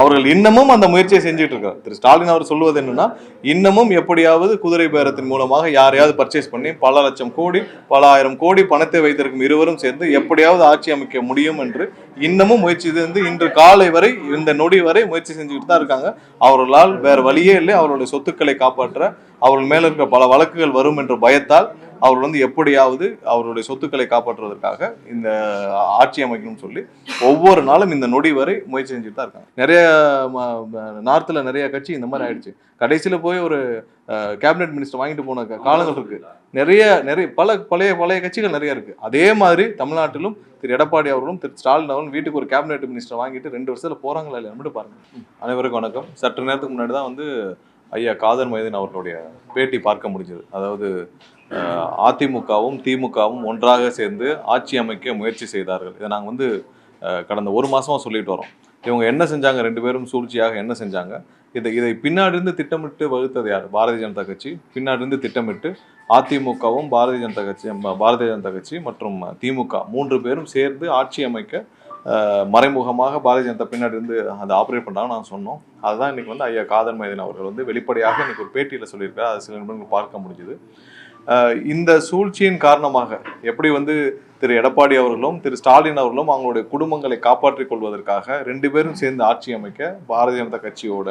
அவர்கள் இன்னமும் அந்த முயற்சியை செஞ்சுட்டு இருக்காங்க. திரு ஸ்டாலின் அவர் சொல்வது என்னன்னா, இன்னமும் எப்படியாவது குதிரை பேரத்தின் மூலமாக யாரையாவது பர்ச்சேஸ் பண்ணி பல லட்சம் கோடி பல ஆயிரம் கோடி பணத்தை வைத்திருக்கும் இருவரும் சேர்ந்து எப்படியாவது ஆட்சி அமைக்க முடியும் என்று இன்னமும் முயற்சி வந்து இன்று காலை வரை இந்த நொடி வரை முயற்சி செஞ்சுக்கிட்டு தான் இருக்காங்க. அவர்களால் வேற வழியே இல்லை. அவர்களுடைய சொத்துக்களை காப்பாற்ற அவர்கள் மேல இருக்கிற பல வழக்குகள் வரும் என்ற பயத்தால் அவர் வந்து எப்படியாவது அவருடைய சொத்துக்களை காப்பாற்றுவதற்காக இந்த ஆட்சி அமைக்கணும்னு சொல்லி ஒவ்வொரு நாளும் இந்த நொடி வரை முயற்சி செஞ்சுட்டு தான் இருக்காங்க. நிறைய நார்த்தில் நிறைய கட்சி இந்த மாதிரி ஆயிடுச்சு. கடைசியில் போய் ஒரு கேபினெட் மினிஸ்டர் வாங்கிட்டு போன காலங்கள் இருக்கு. நிறைய பழைய கட்சிகள் நிறைய இருக்கு. அதே மாதிரி தமிழ்நாட்டிலும் திரு எடப்பாடி அவர்களும் திரு ஸ்டாலின் அவர்களும் வீட்டுக்கு ஒரு கேபினெட் மினிஸ்டர் வாங்கிட்டு 2 வருஷத்துல போறாங்களா இல்லையா மட்டும் பாருங்க. அனைவருக்கும் வணக்கம். சற்று நேரத்துக்கு முன்னாடி தான் வந்து ஐயா காதர் மைதீன் அவர்களுடைய பேட்டி பார்க்க முடிஞ்சது. அதாவது அதிமுகவும் திமுகவும் ஒன்றாக சேர்ந்து ஆட்சி அமைக்க முயற்சி செய்தார்கள். இதை நாங்கள் வந்து கடந்த 1 மாசமா சொல்லிட்டு வரோம். இவங்க என்ன செஞ்சாங்க, 2 பேரும் சூழ்ச்சியாக என்ன செஞ்சாங்க, இதை பின்னாடி இருந்து திட்டமிட்டு வகுத்தது யார்? பாரதிய ஜனதா கட்சி. பின்னாடி இருந்து திட்டமிட்டு அதிமுகவும் பாரதிய ஜனதா கட்சி மற்றும் திமுக 3 பேரும் சேர்ந்து ஆட்சி அமைக்க மறைமுகமாக பாரதிய ஜனதா பின்னாடி இருந்து அதை ஆப்ரேட் பண்ணுறாங்க நாங்கள் சொன்னோம். அதுதான் இன்னைக்கு வந்து ஐயா காதர் மைதீன் அவர்கள் வந்து வெளிப்படையாக இன்னைக்கு ஒரு பேட்டியில் சொல்லியிருக்காரு. அது சில நிமிடங்கள் பார்க்க முடிஞ்சுது. இந்த சூழ்ச்சியின் காரணமாக எப்படி வந்து திரு எடப்பாடி அவர்களும் திரு ஸ்டாலின் அவர்களும் அவங்களுடைய குடும்பங்களை காப்பாற்றிக் கொள்வதற்காக 2 பேரும் சேர்ந்து ஆட்சி அமைக்க பாரதிய ஜனதா கட்சியோட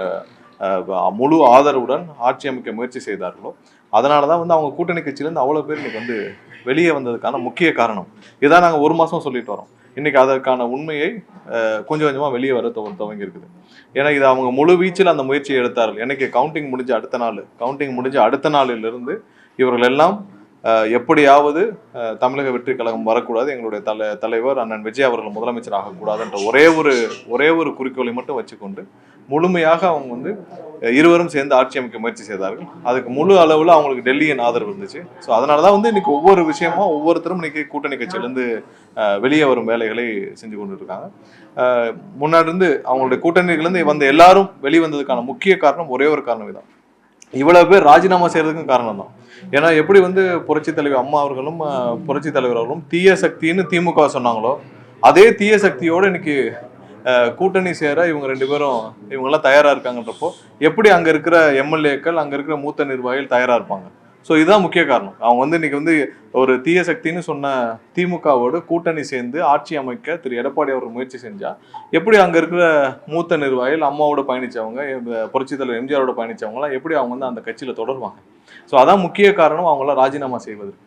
முழு ஆதரவுடன் ஆட்சி அமைக்க முயற்சி செய்தார்களோ, அதனால தான் வந்து அவங்க கூட்டணி கட்சியிலேருந்து அவ்வளோ பேர் இன்னைக்கு வந்து வெளியே வந்ததுக்கான முக்கிய காரணம். இதான் நாங்கள் 1 மாதம் சொல்லிட்டு வரோம். இன்னைக்கு அதற்கான உண்மையை கொஞ்சம் கொஞ்சமாக வெளியே வர துவங்கி இருக்குது. ஏன்னா இது அவங்க முழு வீச்சில் அந்த முயற்சியை எடுத்தார்கள். எனக்கு கவுண்டிங் முடிஞ்ச அடுத்த நாளிலிருந்து இவர்கள் எல்லாம் எப்படியாவது தமிழக வெற்றி கழகம் வரக்கூடாது, எங்களுடைய தலைவர் அண்ணன் விஜய் அவர்கள் முதலமைச்சர் ஆகக்கூடாது என்ற ஒரே ஒரு குறிக்கோளை மட்டும் வச்சுக்கொண்டு முழுமையாக அவங்க வந்து இருவரும் சேர்ந்து ஆட்சி அமைக்க முயற்சி செய்தார்கள். அதுக்கு முழு அளவில் அவங்களுக்கு டெல்லியின் ஆதரவு இருந்துச்சு. ஸோ அதனால தான் வந்து இன்னைக்கு ஒவ்வொரு விஷயமா ஒவ்வொருத்தரும் இன்னைக்கு கூட்டணி கட்சியிலேருந்து வெளியே வரும் வேலைகளை செஞ்சு கொண்டு இருக்காங்க. முன்னாடி இருந்து அவங்களுடைய கூட்டணியிலேருந்து வந்த எல்லாரும் வெளிவந்ததுக்கான முக்கிய காரணம் ஒரே ஒரு காரணம் தான். இவ்வளவு பேர் ராஜினாமா செய்யறதுக்கும் காரணம் தான். ஏன்னா எப்படி வந்து புரட்சி தலைவர் அம்மா அவர்களும் புரட்சி தலைவர் அவர்களும் தீய சக்தின்னு திமுக சொன்னாங்களோ, அதே தீய சக்தியோட இன்னைக்கு கூட்டணி சேர இவங்க 2 பேரும் இவங்கெல்லாம் தயாரா இருக்காங்கன்றப்போ எப்படி அங்க இருக்கிற எம்எல்ஏக்கள் அங்க இருக்கிற மூத்த நிர்வாகிகள் தயாரா இருப்பாங்க? ஸோ இதுதான் முக்கிய காரணம். அவங்க வந்து இன்னைக்கு வந்து ஒரு தீய சக்தின்னு சொன்ன திமுகவோடு கூட்டணி சேர்ந்து ஆட்சி அமைக்க திரு எடப்பாடி அவர் முயற்சி செஞ்சா எப்படி அங்க இருக்கிற மூத்த நிர்வாகிகள் அம்மாவோட பயணிச்சவங்க புரட்சி தலைவர் எம்ஜிஆரோட பயணிச்சவங்கலாம் எப்படி அவங்க வந்து அந்த கட்சியில தொடருவாங்க? ஸோ அதான் முக்கிய காரணம் அவங்களாம் ராஜினாமா செய்வதற்கு.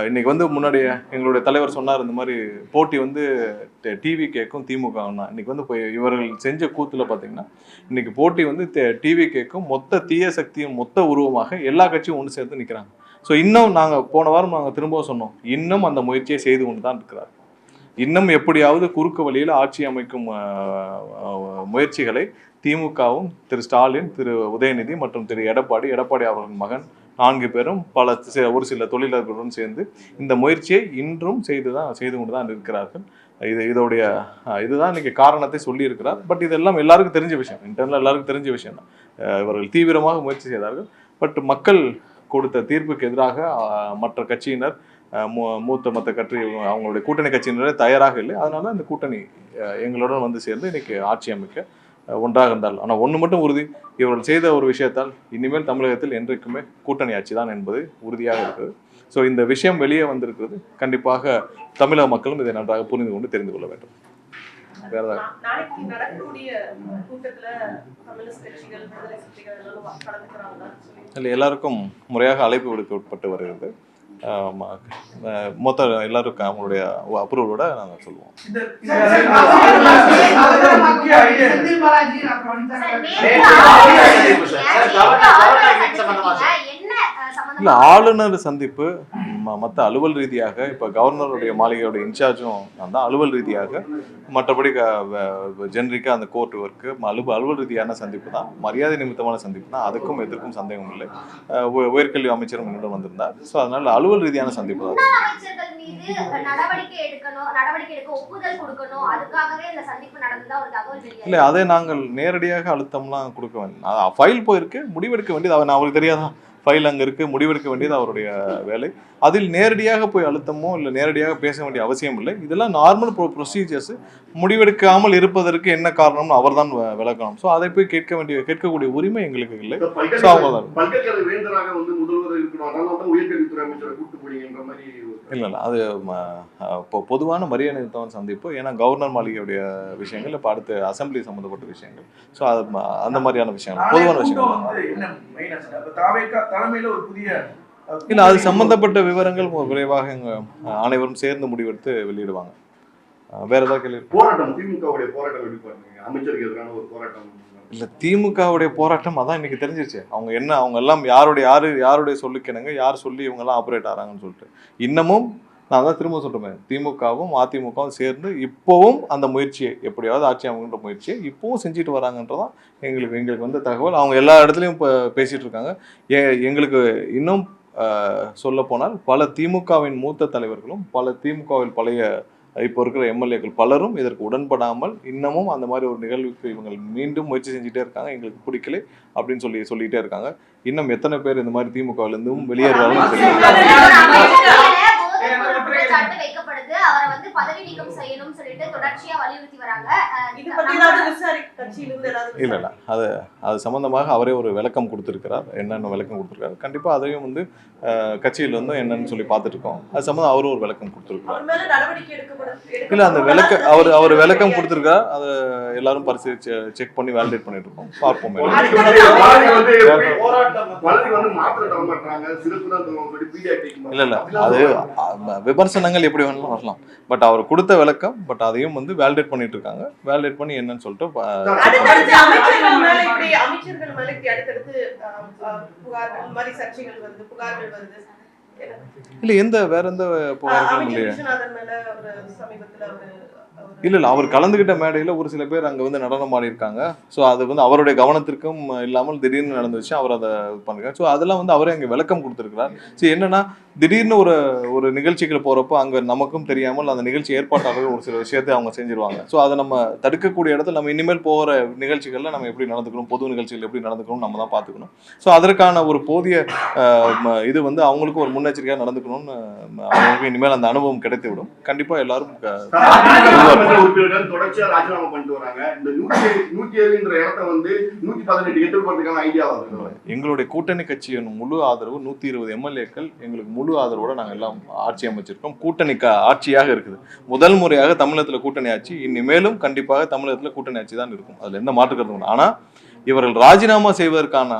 இன்னைக்கு வந்து முன்னாடி எங்களுடைய தலைவர் சொன்னார், இந்த மாதிரி போட்டி வந்து டிவி கேக்கும் திமுக. இன்னைக்கு வந்து இவர்கள் செஞ்ச கூத்துல பாத்தீங்கன்னா இன்னைக்கு போட்டி வந்து டிவி கேக்கும் மொத்த தீய சக்தியும் மொத்த உருவமாக எல்லா கட்சியும் ஒன்று சேர்ந்து நிற்கிறாங்க. ஸோ இன்னும் நாங்கள் போன வாரம் நாங்கள் திரும்பவும் சொன்னோம், இன்னும் அந்த முயற்சியை செய்து கொண்டு தான் இருக்கிறார். இன்னும் எப்படியாவது குறுக்கு வழியில் ஆட்சி அமைக்கும் முயற்சிகளை திமுகவும் திரு ஸ்டாலின் திரு உதயநிதி மற்றும் திரு எடப்பாடி அவர்களின் மகன் 4 பேரும் ஒரு சில தொழிலாளர்களுடன் சேர்ந்து இந்த முயற்சியை இன்றும் செய்து கொண்டு தான் இருக்கிறார்கள். இதுதான் இன்னைக்கு காரணத்தை சொல்லி இருக்கிறார். பட் இதெல்லாம் எல்லாருக்கும் தெரிஞ்ச விஷயம், இன்டர்னல் எல்லாருக்கும் தெரிஞ்ச விஷயம் தான். இவர்கள் தீவிரமாக முயற்சி செய்தார்கள். பட் மக்கள் கொடுத்த தீர்ப்புக்கு எதிராக மற்ற கட்சியினர் மற்ற கட்சி அவங்களுடைய கூட்டணி கட்சியினரே தயாராக இல்லை. அதனால இந்த கூட்டணி எங்களுடன் வந்து சேர்ந்து இன்னைக்கு ஆட்சி அமைக்க ஒன்றாக இருந்தால். ஆனால் ஒன்று மட்டும் உறுதி, இவர்கள் செய்த ஒரு விஷயத்தால் இனிமேல் தமிழகத்தில் என்றைக்குமே கூட்டணி ஆட்சி தான் என்பது உறுதியாக இருக்கிறது. ஸோ இந்த விஷயம் வெளியே வந்திருக்கிறது. கண்டிப்பாக தமிழக மக்களும் இதை நன்றாக புரிந்து கொண்டு தெரிந்து கொள்ள வேண்டும். வேற இல்லை, எல்லாருக்கும் முறையாக அழைப்பு விடுக்கப்பட்டு வருகிறது. மொத்த எல்லாருக்கும் அவங்களுடைய அப்ரூவலோட நாங்கள் சொல்லுவோம். இல்லை, ஆளுநர் சந்திப்பு மற்ற அலுவல் ரீதியாக இப்போ கவர்னருடைய மாளிகையோட இன்சார்ஜும் நான் தான். அலுவல் ரீதியாக மற்றபடி ஜெனரிக்காக அந்த கோர்ட் ஒர்க்கு அலுவல் ரீதியான சந்திப்பு தான், மரியாதை நிமித்தமான சந்திப்பு தான். அதுக்கும் எதற்கும் சந்தேகம் இல்லை. உயர்கல்வி அமைச்சரும் என்னிடம் வந்திருந்தார். ஸோ அதனால அலுவல் ரீதியான சந்திப்பு தான். மீது நடவடிக்கை எடுக்க ஒப்புதல் கொடுக்கணும், அதுக்காகவே இந்த சந்திப்பு நடந்ததா ஒரு தகவல் வெளியாகுது. இல்லை, அதை நாங்கள் நேரடியாக அழுத்தம்லாம் கொடுக்க வேண்டாம். ஃபைல் போயிருக்கு, முடிவெடுக்க வேண்டியது அவருக்கு தெரியாதா? ஃபைல் அங்கே இருக்குது, முடிவெடுக்க வேண்டியது அவருடைய வேலை. அதில் நேரடியாக போய் அழுத்தமோ இல்லை நேரடியாக பேச வேண்டிய அவசியம் இல்லை. இதெல்லாம் நார்மல் ப்ரொசீஜர்ஸ். முடிவெடுக்காமல் இருப்பதற்கு என்ன காரணம்னு அவர் தான் விளக்கணும். ஸோ அதை போய் கேட்கக்கூடிய உரிமை எங்களுக்கு இல்லை. ஸோ அவங்க தான் இல்லை இல்லை, அது இப்போ பொதுவான மரியாதை சந்திப்பு. ஏன்னா கவர்னர் மாளிகையுடைய விஷயங்கள் இப்போ அடுத்து அசம்பிளி சம்மந்தப்பட்ட விஷயங்கள். ஸோ அது அந்த மாதிரியான விஷயங்கள் பொதுவான விஷயங்கள் இல்லை. அது சம்பந்தப்பட்ட விவரங்கள் விரைவாக எங்கள் அனைவரும் சேர்ந்து முடிவெடுத்து வெளியிடுவாங்க. வேற ஏதாவது கேள்வி? இல்லை, திமுகவுடைய போராட்டம் அதான் இன்னைக்கு தெரிஞ்சிருச்சு. அவங்க எல்லாம் யாருடைய சொல்லுக்கிணங்க யார் சொல்லி இவங்கெல்லாம் ஆப்ரேட் ஆகிறாங்கன்னு சொல்லிட்டு இன்னமும் நான் தான் திரும்ப சொல்றேன், திமுகவும் அதிமுகவும் சேர்ந்து இப்போவும் அந்த முயற்சியை எப்படியாவது ஆட்சி அமைக்கின்ற முயற்சியை இப்போவும் செஞ்சுட்டு வராங்கன்றதான் எங்களுக்கு வந்து தகவல். அவங்க எல்லா இடத்துலையும் இப்போ பேசிட்டு இருக்காங்க. எங்களுக்கு இன்னும் சொல்ல போனால் பல திமுகவின் மூத்த தலைவர்களும் பல திமுகவில் பழைய இப்போ இருக்கிற எம்எல்ஏக்கள் பலரும் இதற்கு உடன்படாமல் இன்னமும் அந்த மாதிரி ஒரு நிகழ்வுக்கு இவங்க மீண்டும் முயற்சி செஞ்சுட்டே இருக்காங்க. எங்களுக்கு பிடிக்கல அப்படின்னு சொல்லிட்டே இருக்காங்க. இன்னும் எத்தனை பேர் இந்த மாதிரி திமுகவிலிருந்தும் வெளியேறாலும் வைக்கப்படுது, அவரை வந்து பதவி நீக்கம் செய்யணும் சொல்லிட்டு தொடர்ச்சியா வலியுறுத்தி வராங்க. இல்ல இல்ல, அது சம்பந்தமாக அவரே ஒரு விளக்கம் கொடுத்திருக்கிறார். என்னென்ன விளக்கம் கொடுத்திருக்காரு, கண்டிப்பா அதையும் வந்து கட்சியில் வந்து என்னன்னு சொல்லி பார்த்துட்டு இருக்கோம். அது சம்பந்தம் அவரும் ஒரு விளக்கம் கொடுத்திருக்காரு. இல்ல, அந்த அவர் விளக்கம் கொடுத்திருக்காரு. அதை எல்லாரும் பரிசீலிச்சு செக் பண்ணி வேலிடேட் பண்ணிட்டு இருக்கோம். பார்ப்போம். இல்ல இல்ல, அது விமர்சனங்கள் எப்படி வேணாலும் வரலாம். பட் அவர் கொடுத்த விளக்கம், பட் அதையும் வந்து வேலிடேட் பண்ணிட்டு இருக்காங்க. வேலிடேட் பண்ணி என்னன்னு சொல்லிட்டு இல்ல, வேற எந்த புகார்களும் இல்லையா? இல்ல அவர் கலந்துகிட்ட மேடையில ஒரு சில பேர் அங்க வந்து நடனம் ஆடி இருக்காங்க. ஸோ அது வந்து அவருடைய கவனத்திற்கும் இல்லாமல் திடீர்னு நடந்துச்சு. அவர் அதை பண்ணுறாரு. ஸோ அதெல்லாம் வந்து அவரே அங்கே விளக்கம் கொடுத்துருக்கிறார். ஸோ என்னன்னா, திடீர்னு ஒரு நிகழ்ச்சிகள் போறப்போ அங்க நமக்கும் தெரியாமல் அந்த நிகழ்ச்சி ஏற்பாட்டாளர்கள் ஒரு சில விஷயத்தை அவங்க செஞ்சிருவாங்க. ஸோ அதை நம்ம தடுக்கக்கூடிய இடத்துல நம்ம இனிமேல் போகிற நிகழ்ச்சிகள்ல நம்ம எப்படி நடந்துக்கணும், பொது நிகழ்ச்சிகள் எப்படி நடந்துக்கணும் நம்ம தான் பார்த்துக்கணும். ஸோ அதற்கான ஒரு போதிய இது வந்து அவங்களுக்கும் ஒரு முன்னெச்சரிக்கையாக நடந்துக்கணும்னு அவங்களுக்கு இனிமேல் அந்த அனுபவம் கிடைத்து விடும். கண்டிப்பா எல்லாரும் தொடர்ச்சியா ராஜினாமா பண்ணிட்டு வராங்க. இந்த 107 இடத்தை வந்து 118 எட்டு போறதுக்கான ஐடியா வருது. எங்களுடைய கூட்டணி கட்சியின் முழு ஆதரவு 120 எம்எல்ஏக்கள் எங்களுக்கு முழு ஆதரவோட நாங்கள் எல்லாம் ஆட்சி அமைச்சிருக்கோம். கூட்டணி ஆட்சியாக இருக்குது. முதல் முறையாக தமிழகத்தில் கூட்டணி ஆட்சி. இனிமேலும் கண்டிப்பாக தமிழகத்தில் கூட்டணி ஆட்சி தான் இருக்கும். அதுல எந்த மாற்று கருத்தும் இல்லை. ஆனா இவர்கள் ராஜினாமா செய்வதற்கான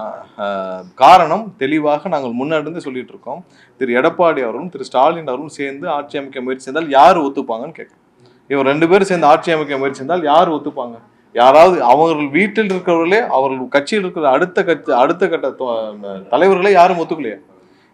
காரணம் தெளிவாக நாங்கள் முன்னாடி சொல்லிட்டு இருக்கோம். திரு எடப்பாடி அவர்களும் திரு ஸ்டாலின் அவர்களும் சேர்ந்து ஆட்சி அமைக்க முயற்சி செய்தால் யார் ஒத்துப்பாங்கன்னு கேட்கும். இவர் 2 பேரும் சேர்ந்து ஆட்சி அமைக்க முயற்சி செய்தால் யார் ஒத்துப்பாங்க? யாராவது அவர்கள் வீட்டில் இருக்கிறவர்களே, அவர்கள் கட்சியில் இருக்கிற அடுத்த கட்ட தலைவர்களே யாரும் ஒத்துக்கலையா?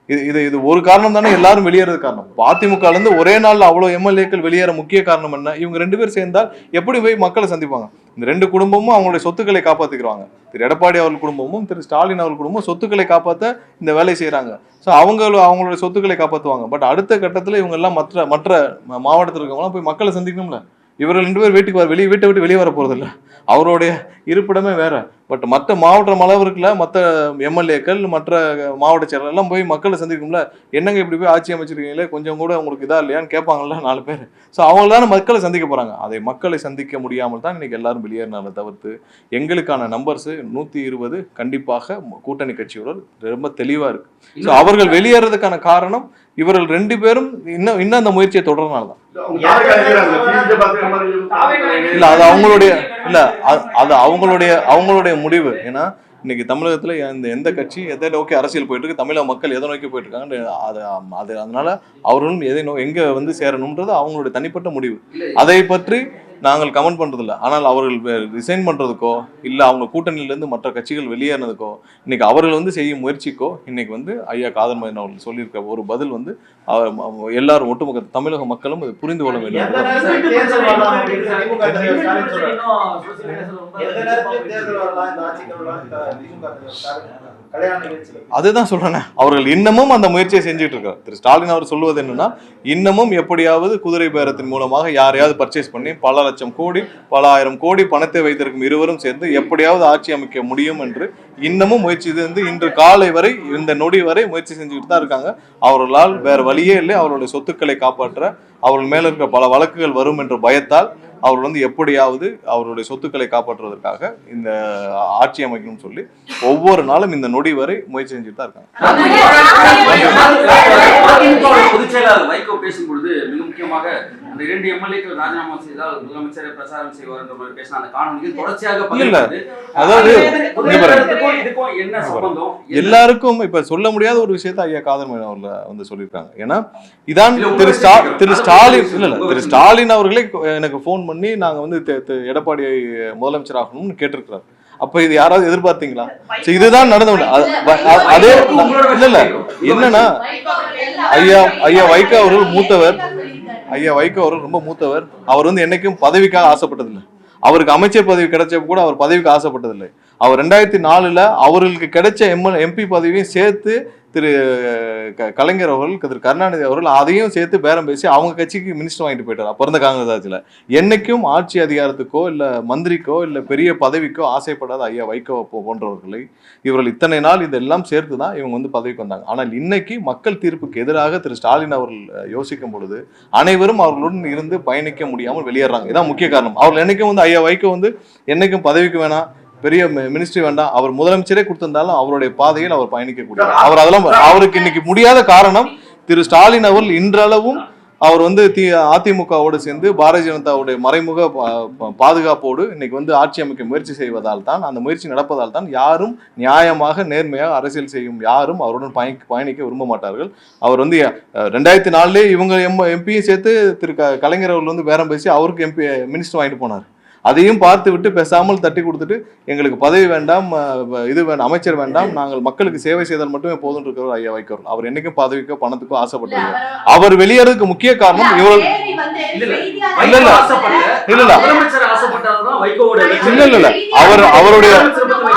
இது ஒரு காரணம் தானே எல்லாரும் வெளியேறது காரணம். அதிமுக இருந்து ஒரே நாள்ல அவ்வளவு எம்எல்ஏக்கள் வெளியேற முக்கிய காரணம் என்ன? இவங்க 2 பேர் சேர்ந்தால் எப்படி போய் மக்களை சந்திப்பாங்க? இந்த 2 குடும்பமும் அவங்களுடைய சொத்துக்களை காப்பாத்திக்கிறாங்க. திரு எடப்பாடி அவர்கள் குடும்பமும் திரு ஸ்டாலின் அவர்கள் குடும்பமும் சொத்துக்களை காப்பாற்ற இந்த வேலையை செய்யறாங்க. ஸோ அவங்களுடைய சொத்துக்களை காப்பாற்றுவாங்க. பட் அடுத்த கட்டத்துல இவங்க எல்லாம் மற்ற மாவட்டத்தில் இருக்கவங்களாம் போய் மக்களை சந்திக்கணும்ல. இவர்கள் 2 பேர் வீட்டை விட்டு வெளியே வர போறது இல்லை. அவருடைய இருப்பிடமே வேற. பட் மற்ற மாவட்டம் அளவிற்குல மற்ற எம்எல்ஏக்கள் மற்ற மாவட்ட செயலர் எல்லாம் போய் மக்களை சந்திக்கணும்ல. என்னங்க இப்படி போய் ஆட்சி அமைச்சிருக்கீங்களே, கொஞ்சம் கூட உங்களுக்கு இதா இல்லையான்னு கேட்பாங்கல்ல 4 பேர். ஸோ அவங்க தானே மக்களை சந்திக்க போறாங்க. அதை மக்களை சந்திக்க முடியாமல் தான் இன்னைக்கு எல்லாரும் வெளியேறினால தவிர்த்து எங்களுக்கான நம்பர்ஸ் 120 கண்டிப்பாக கூட்டணி கட்சியோட ரொம்ப தெளிவா இருக்கு. ஸோ அவர்கள் வெளியேறதுக்கான காரணம் இவர்கள் 2 பேரும் இன்னும் அந்த முயற்சியை தொடர்றதுனாலதான். இல்ல, அது அவங்களுடைய முடிவு. ஏன்னா இன்னைக்கு தமிழகத்துல எந்த கட்சி எதை நோக்கி அரசியல் போயிட்டு இருக்கு, தமிழக மக்கள் எதை நோக்கி போயிட்டு இருக்காங்க, அதனால அவர்களும் எங்க வந்து சேரணும்ன்றது அவங்களுடைய தனிப்பட்ட முடிவு. அதை பற்றி நாங்கள் கமெண்ட் பண்றதில்ல. ஆனால் அவர்கள் ரிசைன் பண்றதுக்கோ இல்ல அவங்க கூட்டணியில இருந்து மற்ற கட்சிகள் வெளியேறினதுக்கோ இன்னைக்கு அவர்கள் வந்து செய்யும் முயற்சிக்கோ இன்னைக்கு வந்து ஐயா காதர் மதன் அவர்கள் சொல்லியிருக்க ஒரு பதில் வந்து எல்லாரும் ஒட்டுமொத்த தமிழக மக்களும் அதை புரிந்து கொள்ள வேண்டும். அதுதான் சொல்றேன், அவர்கள் இன்னமும் அந்த முயற்சியை செஞ்சுட்டு இருக்காரு. திரு ஸ்டாலின் அவர் சொல்லுவது என்னன்னா, இன்னமும் எப்படியாவது குதிரை பேரத்தின் மூலமாக யாரையாவது பர்ச்சேஸ் பண்ணி பல லட்சம் கோடி பல ஆயிரம் கோடி பணத்தை வைத்திருக்கும் இருவரும் சேர்ந்து எப்படியாவது ஆட்சி அமைக்க முடியும் என்று இன்னமும் முயற்சி இன்று காலை வரை இந்த நொடி வரை முயற்சி செஞ்சுக்கிட்டு தான் இருக்காங்க. அவர்களால் வேற வழியே இல்லை. அவர்களுடைய சொத்துக்களை காப்பாற்ற அவர்கள் மேல இருக்க பல வழக்குகள் வரும் என்ற பயத்தால் அவர் எப்படியாவது அவருடைய சொத்துக்களை காப்பாற்றுவதற்காக இந்த ஆட்சி அமைக்கணும்னு சொல்லி ஒவ்வொரு நாளும் இந்த நொடி வரை முயற்சி செஞ்சுட்டு தான் இருக்காங்க. பொதுச் செயலாளர் வைகோ பேசும்பொழுது மிக முக்கியமாக அந்த 2 எம்எல்ஏக்கள் ராஜினாமா செய்தால் முதலமைச்சரை பிரச்சாரம் செய்வார் என்ற பேசின அந்த காணொலியில் தொடர்ச்சியாக இல்ல, அதாவது என்ன சம்பந்தம் எல்லாருக்கும் இப்ப சொல்ல முடியாத ஒரு விஷயத்த ஐயா காதர் மேடம் அவர்ல சொல்லியிருக்காங்க. ஏன்னா இதான் திரு ஸ்டாலின் அவர்களே எனக்கு போன் பண்ணி நாங்க எடப்பாடியை முதலமைச்சர் ஆகணும்னு கேட்டிருக்கிறார். அப்ப இது யாராவது எதிர்பார்த்தீங்களா? இதுதான் நடந்து அதே இல்ல என்னன்னா ஐயா வைகோ அவர்கள் மூத்தவர். ஐயா வைகோ அவர்கள் ரொம்ப மூத்தவர். அவர் என்னைக்கும் பதவிக்காக ஆசைப்பட்டதில்லை. அவருக்கு அமைச்சர் பதவி கிடைச்சப்ப கூட அவர் பதவிக்கு ஆசைப்பட்டதில்லை. அவர் 2004 அவர்களுக்கு கிடைச்ச எம்பி பதவியும் சேர்த்து திரு கலைஞர் அவர்கள் திரு கருணாநிதி அவர்கள் அதையும் சேர்த்து பேரம் பேசி அவங்க கட்சிக்கு மினிஸ்டர் வாங்கிட்டு போயிட்டார். அப்ப இருந்த காங்கிரஸ் ஆட்சியில என்னைக்கும் ஆட்சி அதிகாரத்துக்கோ இல்ல மந்திரிக்கோ இல்ல பெரிய பதவிக்கோ ஆசைப்படாத ஐயா வைகோ போன்றவர்களை இவர்கள் இத்தனை நாள் இதெல்லாம் சேர்த்துதான் இவங்க பதவிக்கு வந்தாங்க. ஆனால் இன்னைக்கு மக்கள் தீர்ப்புக்கு எதிராக திரு ஸ்டாலின் அவர்கள் யோசிக்கும் பொழுது அனைவரும் அவர்களுடன் இருந்து பயணிக்க முடியாமல் வெளியேறாங்க. இதான் முக்கிய காரணம். அவர்கள் என்னைக்கும் ஐயா வைகோ என்னைக்கும் பதவிக்கு வேணாம், பெரிய மினிஸ்ட்ரி வேண்டாம், அவர் முதலமைச்சரே கொடுத்திருந்தாலும் அவருடைய பாதையில் அவர் பயணிக்கக்கூடிய அவர் அதெல்லாம் அவருக்கு இன்னைக்கு முடியாத காரணம் திரு ஸ்டாலின் அவர்கள் இன்றளவும் அவர் அதிமுகவோடு சேர்ந்து பாரதிய ஜனதாவுடைய மறைமுக பாதுகாப்போடு இன்னைக்கு ஆட்சி அமைக்க முயற்சி செய்வதால் தான், அந்த முயற்சி நடப்பதால் தான் யாரும் நியாயமாக நேர்மையாக அரசியல் செய்யும் யாரும் அவருடன் பயணிக்க விரும்ப மாட்டார்கள். அவர் 2004 இவங்க எம்பியும் சேர்த்து திரு கலைஞர் அவர்கள் பேரம் பேசி அவருக்கு எம்பி மினிஸ்டர் வாங்கிட்டு போனார். அதையும் பார்த்து விட்டு பேசாமல் தட்டி கொடுத்துட்டு எங்களுக்கு பதவி வேண்டாம், இது வேண்டாம், அமைச்சர் வேண்டாம், நாங்கள் மக்களுக்கு சேவை செய்தால் மட்டுமே போதும் இருக்கிறவர் ஐயா வைகோ. அவர் என்னைக்கும் பதவிக்கோ பணத்துக்கோ ஆசைப்பட்டது. அவர் வெளியேறதுக்கு முக்கிய காரணம் இவர்கள் அவருடைய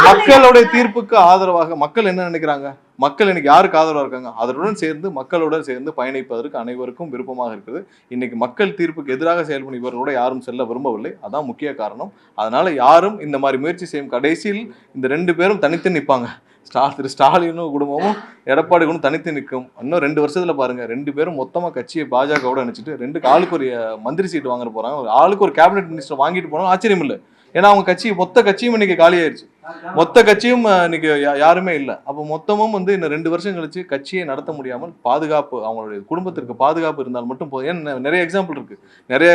மக்களுடைய தீர்ப்புக்கு ஆதரவாக மக்கள் என்ன நினைக்கிறாங்க, மக்கள் இன்னைக்கு யாருக்கு ஆதரவா இருக்காங்க, அதனுடன் சேர்ந்து மக்களுடன் சேர்ந்து பயணிப்பதற்கு அனைவருக்கும் விருப்பமாக இருக்குது. இன்னைக்கு மக்கள் தீர்ப்புக்கு எதிராக செயல்படும் இவர்களோட யாரும் செல்ல விரும்பவில்லை. அதான் முக்கிய காரணம். அதனால யாரும் இந்த மாதிரி முயற்சி செய்யும் கடைசியில் இந்த 2 பேரும் தனித்து நிற்பாங்க. திரு ஸ்டாலினும் குடும்பமும் எடப்பாடி கூட தனித்து நிற்கும். இன்னும் 2 வருஷத்துல பாருங்க 2 பேரும் மொத்தமா கட்சியை பாஜகவோட நினைச்சிட்டு 2 ஆளுக்கு ஒரு மந்திரி சீட்டு வாங்க போறாங்க. ஆளுக்கு ஒரு கேபினெட் மினிஸ்டர் வாங்கிட்டு போனாலும் ஆச்சரியம் இல்லை. ஏன்னா அவங்க மொத்த கட்சியும் இன்னைக்கு காலியாயிருச்சு. மொத்த கட்சியும் இன்னைக்கு யாருமே இல்லை. அப்போ மொத்தமும் இன்னும் 2 வருஷம் கழிச்சு கட்சியை நடத்த முடியாமல் பாதுகாப்பு அவங்களுடைய குடும்பத்திற்கு பாதுகாப்பு இருந்தால் மட்டும் போதும். ஏன்னா நிறைய எக்ஸாம்பிள் இருக்கு. நிறைய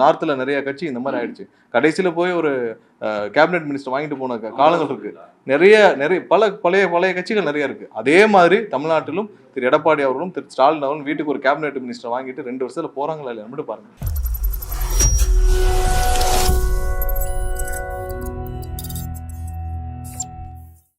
நார்த்ல நிறைய கட்சி இந்த மாதிரி ஆயிடுச்சு. கடைசியில போய் ஒரு கேபினெட் மினிஸ்டர் வாங்கிட்டு போன காலங்கள் இருக்கு. நிறைய பழைய கட்சிகள் நிறைய இருக்கு. அதே மாதிரி தமிழ்நாட்டிலும் திரு எடப்பாடி அவர்களும் திரு ஸ்டாலின் அவர்களும் வீட்டுக்கு ஒரு கேபினெட் மினிஸ்டர் வாங்கிட்டு 2 வருஷத்துல போறாங்களா இல்லையா மட்டும் பாருங்க.